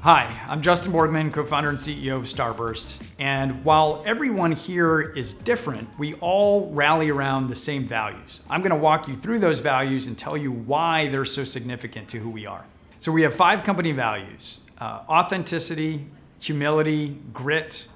Hi, I'm Justin Borgman, co-founder and CEO of Starburst. And while everyone here is different, we all rally around the same values. I'm going to walk you through those values and tell you why they're so significant to who we are. So we have 5 company values: authenticity, humility, grit,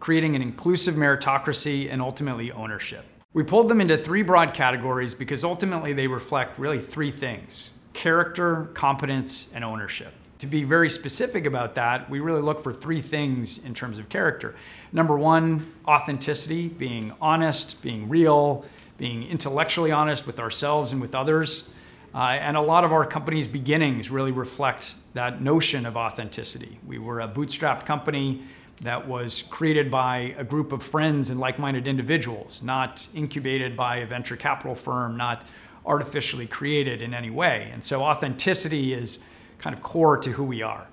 creating an inclusive meritocracy, and ultimately ownership. We pulled them into 3 broad categories because ultimately they reflect really 3 things: character, competence, and ownership. To be very specific about that, we really look for 3 things in terms of character. Number 1, authenticity, being honest, being real, being intellectually honest with ourselves and with others. And a lot of our company's beginnings really reflect that notion of authenticity. We were a bootstrapped company that was created by a group of friends and like-minded individuals, not incubated by a venture capital firm, not artificially created in any way. And so authenticity is kind of core to who we are.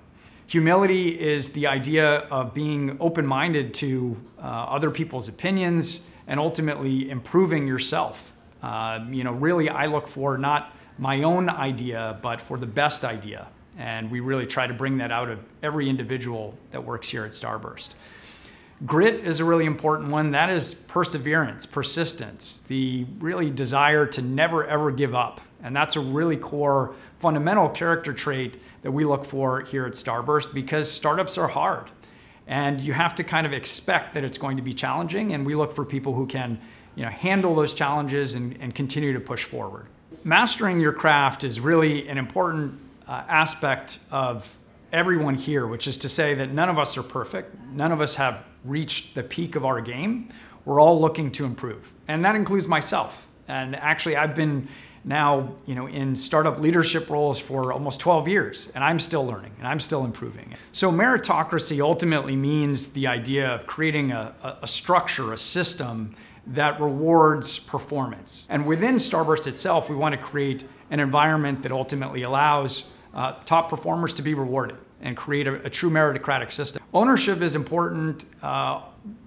Humility is the idea of being open-minded to other people's opinions and ultimately improving yourself. Really I look for not my own idea, but for the best idea. And we really try to bring that out of every individual that works here at Starburst. Grit is a really important one. That is perseverance, persistence, the really desire to never ever give up. And that's a really core fundamental character trait that we look for here at Starburst, because startups are hard and you have to kind of expect that it's going to be challenging, and we look for people who can handle those challenges and continue to push forward. Mastering your craft is really an important aspect of everyone here, which is to say that none of us are perfect. None of us have reached the peak of our game. We're all looking to improve. And that includes myself. And actually I've been now in startup leadership roles for almost 12 years, and I'm still learning and I'm still improving. So meritocracy ultimately means the idea of creating a structure, a system that rewards performance. And within Starburst itself, we want to create an environment that ultimately allows top performers to be rewarded and create a true meritocratic system. Ownership is important,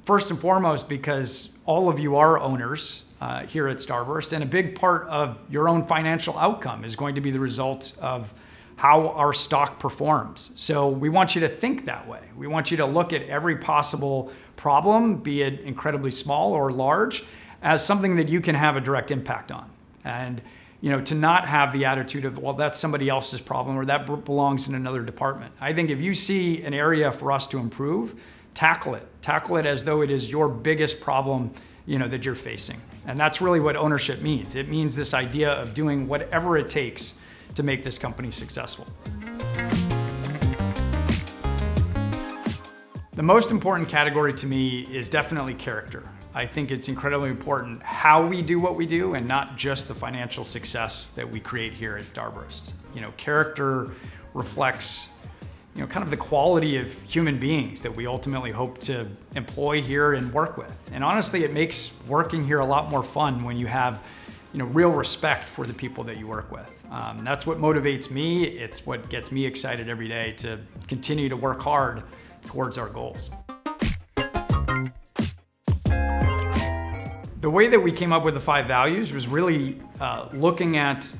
first and foremost, because all of you are owners here at Starburst, and a big part of your own financial outcome is going to be the result of how our stock performs. So we want you to think that way. We want you to look at every possible problem, be it incredibly small or large, as something that you can have a direct impact on. And to not have the attitude of, well, that's somebody else's problem or that belongs in another department. I think if you see an area for us to improve, tackle it. Tackle it as though it is your biggest problem that you're facing. And that's really what ownership means. It means this idea of doing whatever it takes to make this company successful. The most important category to me is definitely character. I think it's incredibly important how we do what we do and not just the financial success that we create here at Starburst. Character reflects kind of the quality of human beings that we ultimately hope to employ here and work with. And honestly, it makes working here a lot more fun when you have real respect for the people that you work with. That's what motivates me. It's what gets me excited every day to continue to work hard towards our goals. The way that we came up with the 5 values was really looking at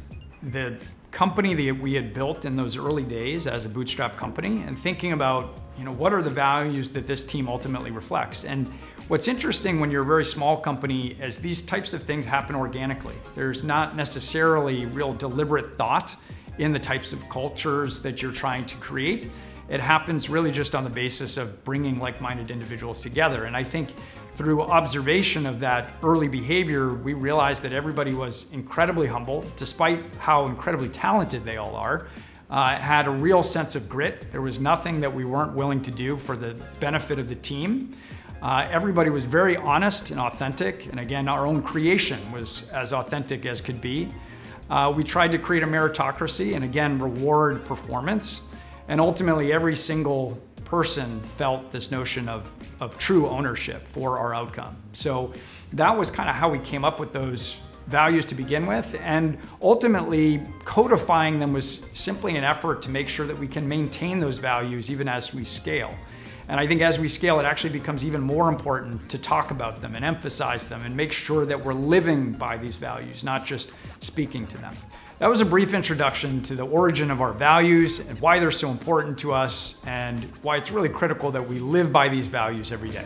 the company that we had built in those early days as a bootstrap company and thinking about what are the values that this team ultimately reflects. And what's interesting when you're a very small company is these types of things happen organically. There's not necessarily real deliberate thought in the types of cultures that you're trying to create. It happens really just on the basis of bringing like-minded individuals together. And I think through observation of that early behavior, we realized that everybody was incredibly humble, despite how incredibly talented they all are, had a real sense of grit. There was nothing that we weren't willing to do for the benefit of the team. Everybody was very honest and authentic. And again, our own creation was as authentic as could be. We tried to create a meritocracy and again, reward performance. And ultimately, every single person felt this notion of true ownership for our outcome. So that was kind of how we came up with those values to begin with. And ultimately, codifying them was simply an effort to make sure that we can maintain those values even as we scale. And I think as we scale, it actually becomes even more important to talk about them and emphasize them and make sure that we're living by these values, not just speaking to them. That was a brief introduction to the origin of our values and why they're so important to us and why it's really critical that we live by these values every day.